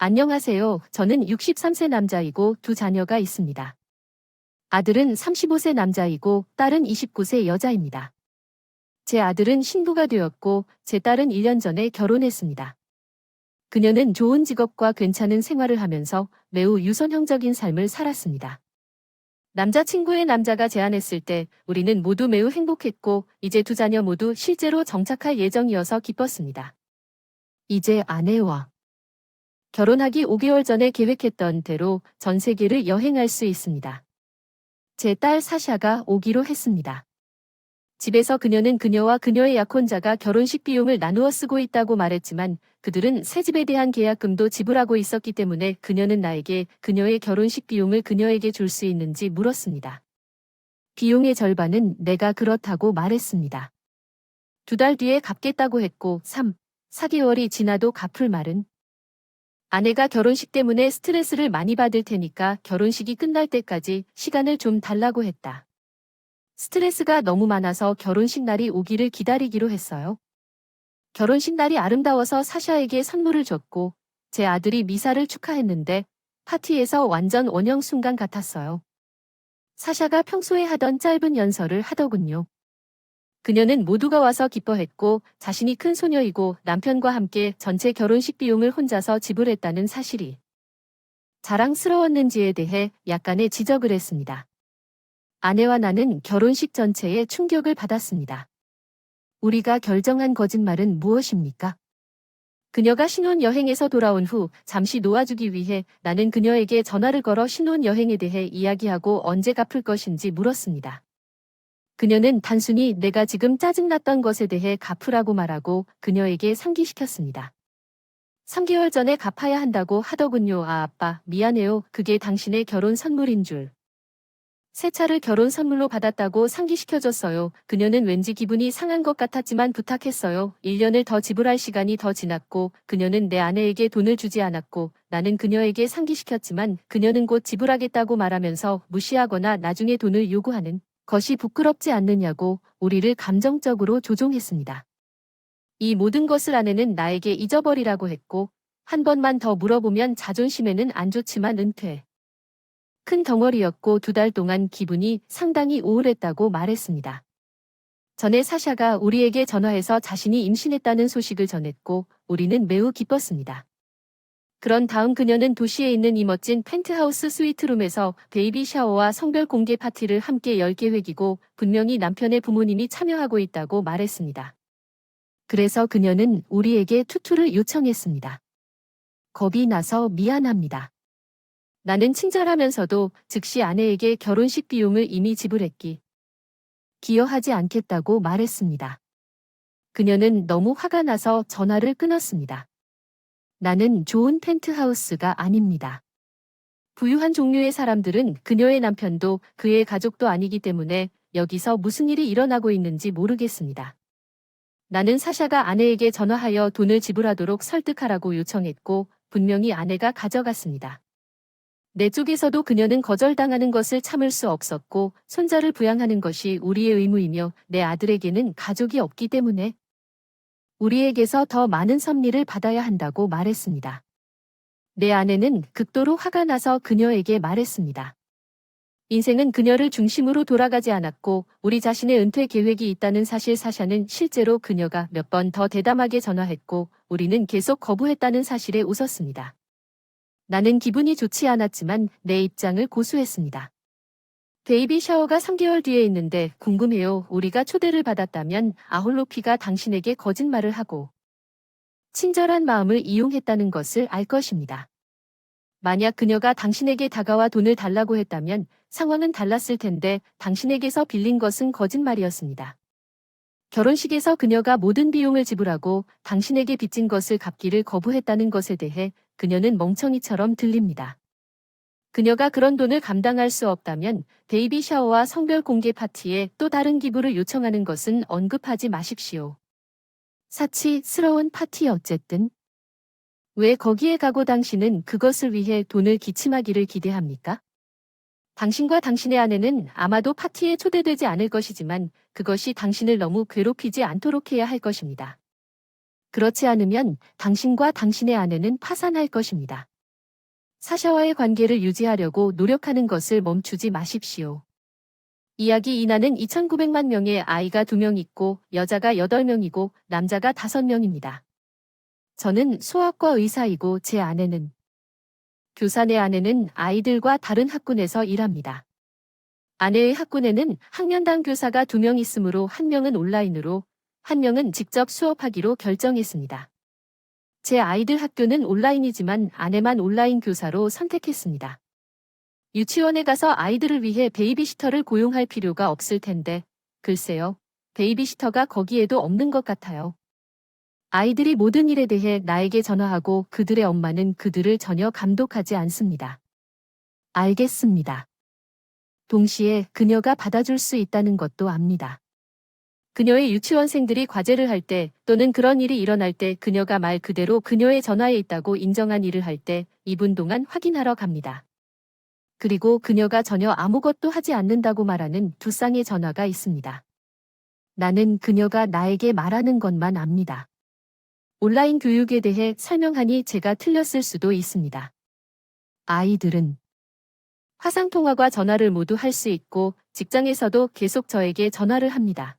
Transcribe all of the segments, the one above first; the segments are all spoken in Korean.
안녕하세요. 저는 63세 남자이고 두 자녀가 있습니다. 아들은 35세 남자이고 딸은 29세 여자입니다. 제 아들은 신부가 되었고 제 딸은 1년 전에 결혼했습니다. 그녀는 좋은 직업과 괜찮은 생활을 하면서 매우 유선형적인 삶을 살았습니다. 남자친구의 남자가 제안했을 때 우리는 모두 매우 행복했고 이제 두 자녀 모두 실제로 정착할 예정이어서 기뻤습니다. 이제 아내와 결혼하기 5개월 전에 계획했던 대로 전 세계를 여행할 수 있습니다. 제 딸 사샤가 오기로 했습니다. 집에서 그녀는 그녀와 그녀의 약혼자가 결혼식 비용을 나누어 쓰고 있다고 말했지만 그들은 새 집에 대한 계약금도 지불하고 있었기 때문에 그녀는 나에게 그녀의 결혼식 비용을 그녀에게 줄 수 있는지 물었습니다. 비용의 절반은 내가 그렇다고 말했습니다. 2달 뒤에 갚겠다고 했고 4개월이 지나도 갚을 말은 아내가 결혼식 때문에 스트레스를 많이 받을 테니까 결혼식이 끝날 때까지 시간을 좀 달라고 했다. 스트레스가 너무 많아서 결혼식 날이 오기를 기다리기로 했어요. 결혼식 날이 아름다워서 사샤에게 선물을 줬고 제 아들이 미사를 축하했는데 파티에서 완전 원형 순간 같았어요. 사샤가 평소에 하던 짧은 연설을 하더군요. 그녀는 모두가 와서 기뻐했고 자신이 큰 소녀이고 남편과 함께 전체 결혼식 비용을 혼자서 지불했다는 사실이 자랑스러웠는지에 대해 약간의 지적을 했습니다. 아내와 나는 결혼식 전체에 충격을 받았습니다. 우리가 결정한 거짓말은 무엇입니까? 그녀가 신혼여행에서 돌아온 후 잠시 놓아주기 위해 나는 그녀에게 전화를 걸어 신혼여행에 대해 이야기하고 언제 갚을 것인지 물었습니다. 그녀는 단순히 내가 지금 짜증났던 것에 대해 갚으라고 말하고 그녀에게 상기시켰습니다. 3개월 전에 갚아야 한다고 하더군요. 아빠, 미안해요. 그게 당신의 결혼 선물인 줄. 새 차를 결혼 선물로 받았다고 상기시켜줬어요. 그녀는 왠지 기분이 상한 것 같았지만 부탁했어요. 1년을 더 지불할 시간이 더 지났고 그녀는 내 아내에게 돈을 주지 않았고 나는 그녀에게 상기시켰지만 그녀는 곧 지불하겠다고 말하면서 무시하거나 나중에 돈을 요구하는 것이 부끄럽지 않느냐고 우리를 감정적으로 조종했습니다. 이 모든 것을 아내는 나에게 잊어버리라고 했고 한 번만 더 물어보면 자존심에는 안 좋지만 은퇴. 큰 덩어리였고 2달 동안 기분이 상당히 우울했다고 말했습니다. 전에 사샤가 우리에게 전화해서 자신이 임신했다는 소식을 전했고 우리는 매우 기뻤습니다. 그런 다음 그녀는 도시에 있는 이 멋진 펜트하우스 스위트룸에서 베이비 샤워와 성별 공개 파티를 함께 열 계획이고 분명히 남편의 부모님이 참여하고 있다고 말했습니다. 그래서 그녀는 우리에게 투투를 요청했습니다. 겁이 나서 미안합니다. 나는 친절하면서도 즉시 아내에게 결혼식 비용을 이미 지불했기 기여하지 않겠다고 말했습니다. 그녀는 너무 화가 나서 전화를 끊었습니다. 나는 좋은 펜트하우스가 아닙니다. 부유한 종류의 사람들은 그녀의 남편도 그의 가족도 아니기 때문에 여기서 무슨 일이 일어나고 있는지 모르겠습니다. 나는 사샤가 아내에게 전화하여 돈을 지불하도록 설득하라고 요청했고 분명히 아내가 가져갔습니다. 내 쪽에서도 그녀는 거절당하는 것을 참을 수 없었고 손자를 부양하는 것이 우리의 의무이며 내 아들에게는 가족이 없기 때문에 우리에게서 더 많은 섭리를 받아야 한다고 말했습니다. 내 아내는 극도로 화가 나서 그녀에게 말했습니다. 인생은 그녀를 중심으로 돌아가지 않았고 우리 자신의 은퇴 계획이 있다는 사실 사샤는 실제로 그녀가 몇 번 더 대담하게 전화했고 우리는 계속 거부했다는 사실에 웃었습니다. 나는 기분이 좋지 않았지만 내 입장을 고수했습니다. 베이비 샤워가 3개월 뒤에 있는데 궁금해요. 우리가 초대를 받았다면 아홀로피가 당신에게 거짓말을 하고 친절한 마음을 이용했다는 것을 알 것입니다. 만약 그녀가 당신에게 다가와 돈을 달라고 했다면 상황은 달랐을 텐데 당신에게서 빌린 것은 거짓말이었습니다. 결혼식에서 그녀가 모든 비용을 지불하고 당신에게 빚진 것을 갚기를 거부했다는 것에 대해 그녀는 멍청이처럼 들립니다. 그녀가 그런 돈을 감당할 수 없다면 베이비 샤워와 성별 공개 파티에 또 다른 기부를 요청하는 것은 언급하지 마십시오. 사치스러운 파티 어쨌든. 왜 거기에 가고 당신은 그것을 위해 돈을 기침하기를 기대합니까? 당신과 당신의 아내는 아마도 파티에 초대되지 않을 것이지만 그것이 당신을 너무 괴롭히지 않도록 해야 할 것입니다. 그렇지 않으면 당신과 당신의 아내는 파산할 것입니다. 사샤와의 관계를 유지하려고 노력하는 것을 멈추지 마십시오. 이야기 이나는 2,900만 명의 아이가 2명 있고 여자가 8명이고 남자가 5명입니다. 저는 수학과 의사이고 제 아내는 교사. 내 아내는 아이들과 다른 학군에서 일합니다. 아내의 학군에는 학년당 교사가 2명 있으므로 1명은 온라인으로 1명은 직접 수업하기로 결정했습니다. 제 아이들 학교는 온라인이지만 아내만 온라인 교사로 선택했습니다. 유치원에 가서 아이들을 위해 베이비시터를 고용할 필요가 없을 텐데, 글쎄요, 베이비시터가 거기에도 없는 것 같아요. 아이들이 모든 일에 대해 나에게 전화하고 그들의 엄마는 그들을 전혀 감독하지 않습니다. 알겠습니다. 동시에 그녀가 받아줄 수 있다는 것도 압니다. 그녀의 유치원생들이 과제를 할 때 또는 그런 일이 일어날 때 그녀가 말 그대로 그녀의 전화에 있다고 인정한 일을 할 때 2분 동안 확인하러 갑니다. 그리고 그녀가 전혀 아무것도 하지 않는다고 말하는 2쌍의 전화가 있습니다. 나는 그녀가 나에게 말하는 것만 압니다. 온라인 교육에 대해 설명하니 제가 틀렸을 수도 있습니다. 아이들은 화상통화과 전화를 모두 할 수 있고 직장에서도 계속 저에게 전화를 합니다.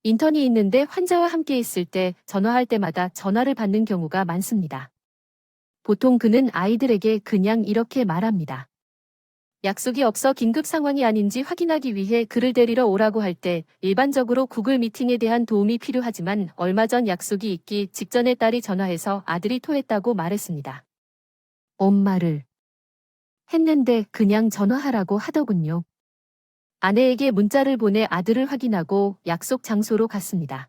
인턴이 있는데 환자와 함께 있을 때 전화할 때마다 전화를 받는 경우가 많습니다. 보통 그는 아이들에게 그냥 이렇게 말합니다. 약속이 없어 긴급 상황이 아닌지 확인하기 위해 그를 데리러 오라고 할 때 일반적으로 구글 미팅에 대한 도움이 필요하지만 얼마 전 약속이 있기 직전에 딸이 전화해서 아들이 토했다고 말했습니다. 엄마를 했는데 그냥 전화하라고 하더군요. 아내에게 문자를 보내 아들을 확인하고 약속 장소로 갔습니다.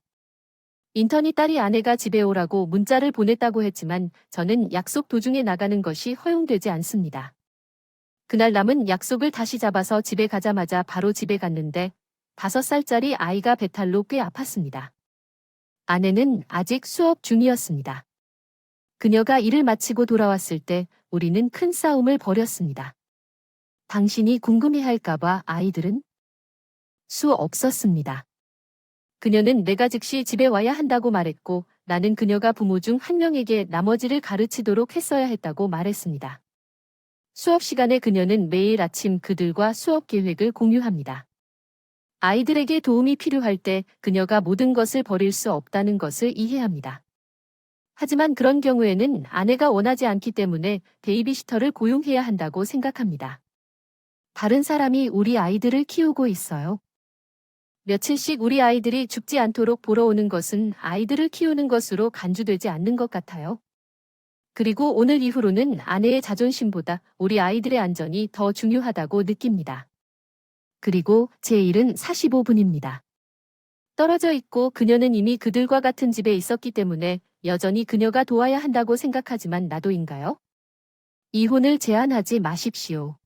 인턴이 딸이 아내가 집에 오라고 문자를 보냈다고 했지만 저는 약속 도중에 나가는 것이 허용되지 않습니다. 그날 남은 약속을 다시 잡아서 집에 가자마자 바로 집에 갔는데 5살짜리 아이가 배탈로 꽤 아팠습니다. 아내는 아직 수업 중이었습니다. 그녀가 일을 마치고 돌아왔을 때 우리는 큰 싸움을 벌였습니다. 당신이 궁금해할까봐 아이들은 수 없었습니다. 그녀는 내가 즉시 집에 와야 한다고 말했고 나는 그녀가 부모 중 1명에게 나머지를 가르치도록 했어야 했다고 말했습니다. 수업 시간에 그녀는 매일 아침 그들과 수업 계획을 공유합니다. 아이들에게 도움이 필요할 때 그녀가 모든 것을 버릴 수 없다는 것을 이해합니다. 하지만 그런 경우에는 아내가 원하지 않기 때문에 베이비시터를 고용해야 한다고 생각합니다. 다른 사람이 우리 아이들을 키우고 있어요. 며칠씩 우리 아이들이 죽지 않도록 보러 오는 것은 아이들을 키우는 것으로 간주되지 않는 것 같아요. 그리고 오늘 이후로는 아내의 자존심보다 우리 아이들의 안전이 더 중요하다고 느낍니다. 그리고 제 일은 45분입니다. 떨어져 있고 그녀는 이미 그들과 같은 집에 있었기 때문에 여전히 그녀가 도와야 한다고 생각하지만 나도인가요? 이혼을 제안하지 마십시오.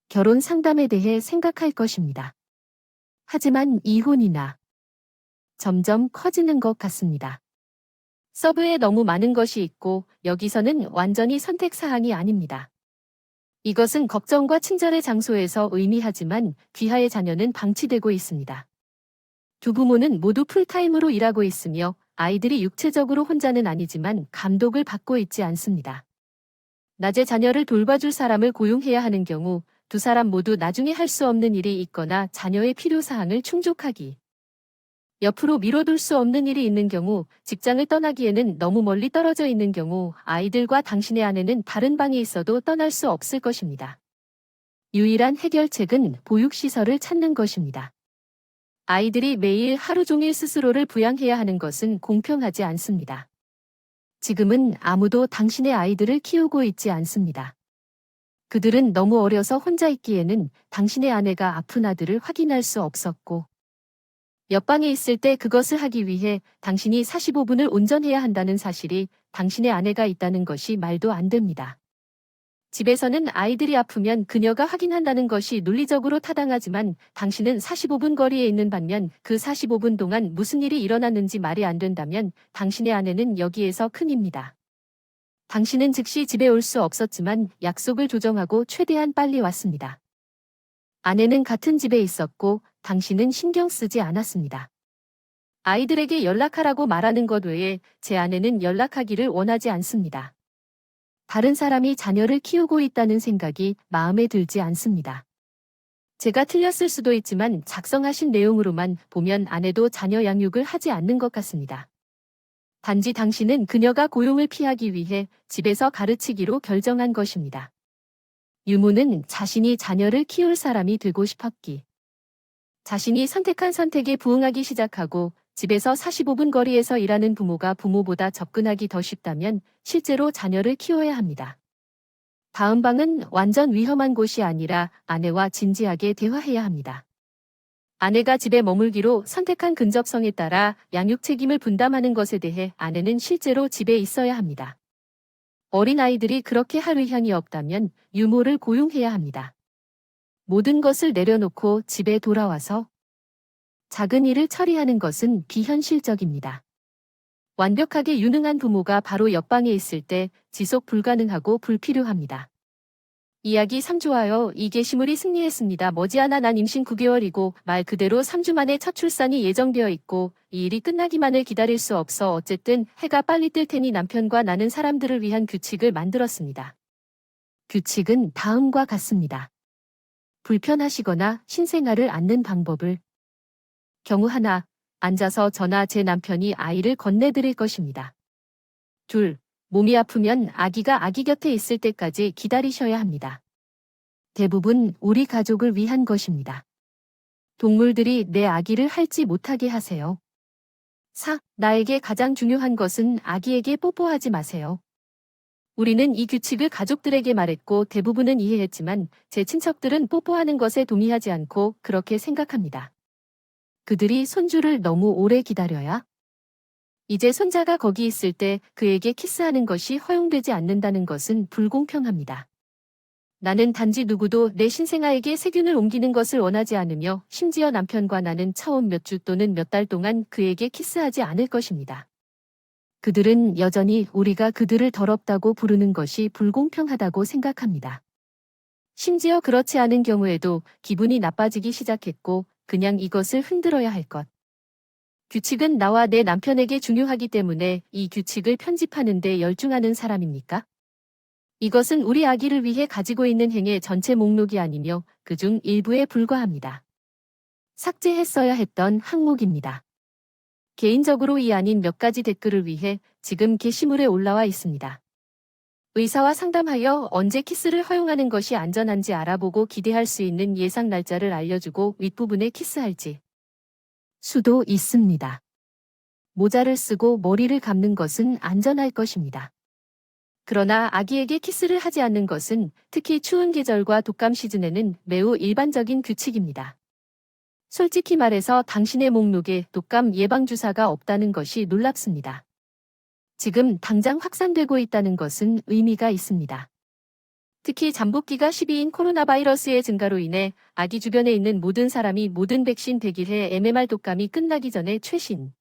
결혼 상담에 대해 생각할 것입니다. 하지만 이혼이나 점점 커지는 것 같습니다. 서브에 너무 많은 것이 있고 여기서는 완전히 선택 사항이 아닙니다. 이것은 걱정과 친절의 장소에서 의미하지만 귀하의 자녀는 방치되고 있습니다. 두 부모는 모두 풀타임으로 일하고 있으며 아이들이 육체적으로 혼자는 아니지만 감독을 받고 있지 않습니다. 낮에 자녀를 돌봐줄 사람을 고용해야 하는 경우 두 사람 모두 나중에 할 수 없는 일이 있거나 자녀의 필요사항을 충족하기. 옆으로 미뤄둘 수 없는 일이 있는 경우, 직장을 떠나기에는 너무 멀리 떨어져 있는 경우 아이들과 당신의 아내는 다른 방에 있어도 떠날 수 없을 것입니다. 유일한 해결책은 보육시설을 찾는 것입니다. 아이들이 매일 하루 종일 스스로를 부양해야 하는 것은 공평하지 않습니다. 지금은 아무도 당신의 아이들을 키우고 있지 않습니다. 그들은 너무 어려서 혼자 있기에는 당신의 아내가 아픈 아들을 확인할 수 없었고, 옆방에 있을 때 그것을 하기 위해 당신이 45분을 운전해야 한다는 사실이 당신의 아내가 있다는 것이 말도 안 됩니다. 집에서는 아이들이 아프면 그녀가 확인한다는 것이 논리적으로 타당하지만 당신은 45분 거리에 있는 반면 그 45분 동안 무슨 일이 일어났는지 말이 안 된다면 당신의 아내는 여기에서 큰입니다. 당신은 즉시 집에 올 수 없었지만 약속을 조정하고 최대한 빨리 왔습니다. 아내는 같은 집에 있었고 당신은 신경 쓰지 않았습니다. 아이들에게 연락하라고 말하는 것 외에 제 아내는 연락하기를 원하지 않습니다. 다른 사람이 자녀를 키우고 있다는 생각이 마음에 들지 않습니다. 제가 틀렸을 수도 있지만 작성하신 내용으로만 보면 아내도 자녀 양육을 하지 않는 것 같습니다. 단지 당신은 그녀가 고용을 피하기 위해 집에서 가르치기로 결정한 것입니다. 유모는 자신이 자녀를 키울 사람이 되고 싶었기. 자신이 선택한 선택에 부응하기 시작하고 집에서 45분 거리에서 일하는 부모가 부모보다 접근하기 더 쉽다면 실제로 자녀를 키워야 합니다. 다음 방은 완전 위험한 곳이 아니라 아내와 진지하게 대화해야 합니다. 아내가 집에 머물기로 선택한 근접성에 따라 양육 책임을 분담하는 것에 대해 아내는 실제로 집에 있어야 합니다. 어린아이들이 그렇게 할 의향이 없다면 유모를 고용해야 합니다. 모든 것을 내려놓고 집에 돌아와서 작은 일을 처리하는 것은 비현실적입니다. 완벽하게 유능한 부모가 바로 옆방에 있을 때 지속 불가능하고 불필요합니다. 이야기 3좋아요. 이 게시물이 승리했습니다. 머지않아 난 임신 9개월이고 말 그대로 3주 만에 첫 출산이 예정되어 있고 이 일이 끝나기만을 기다릴 수 없어 어쨌든 해가 빨리 뜰 테니 남편과 나는 사람들을 위한 규칙을 만들었습니다. 규칙은 다음과 같습니다. 불편하시거나 신생아를 안는 방법을 경우 하나, 앉아서 저나 제 남편이 아이를 건네드릴 것입니다. 둘, 몸이 아프면 아기가 아기 곁에 있을 때까지 기다리셔야 합니다. 대부분 우리 가족을 위한 것입니다. 동물들이 내 아기를 핥지 못하게 하세요. 4. 나에게 가장 중요한 것은 아기에게 뽀뽀하지 마세요. 우리는 이 규칙을 가족들에게 말했고 대부분은 이해했지만 제 친척들은 뽀뽀하는 것에 동의하지 않고 그렇게 생각합니다. 그들이 손주를 너무 오래 기다려야? 이제 손자가 거기 있을 때 그에게 키스하는 것이 허용되지 않는다는 것은 불공평합니다. 나는 단지 누구도 내 신생아에게 세균을 옮기는 것을 원하지 않으며 심지어 남편과 나는 처음 몇 주 또는 몇 달 동안 그에게 키스하지 않을 것입니다. 그들은 여전히 우리가 그들을 더럽다고 부르는 것이 불공평하다고 생각합니다. 심지어 그렇지 않은 경우에도 기분이 나빠지기 시작했고 그냥 이것을 흔들어야 할 것. 규칙은 나와 내 남편에게 중요하기 때문에 이 규칙을 편집하는 데 열중하는 사람입니까? 이것은 우리 아기를 위해 가지고 있는 행의 전체 목록이 아니며 그중 일부에 불과합니다. 삭제했어야 했던 항목입니다. 개인적으로 이 아닌 몇 가지 댓글을 위해 지금 게시물에 올라와 있습니다. 의사와 상담하여 언제 키스를 허용하는 것이 안전한지 알아보고 기대할 수 있는 예상 날짜를 알려주고 윗부분에 키스할지 수도 있습니다. 모자를 쓰고 머리를 감는 것은 안전할 것입니다. 그러나 아기에게 키스를 하지 않는 것은 특히 추운 계절과 독감 시즌에는 매우 일반적인 규칙입니다. 솔직히 말해서 당신의 목록에 독감 예방주사가 없다는 것이 놀랍습니다. 지금 당장 확산되고 있다는 것은 의미가 있습니다. 특히 잠복기가 12인 코로나 바이러스의 증가로 인해 아기 주변에 있는 모든 사람이 모든 백신 100일 해 MMR 독감이 끝나기 전에 최신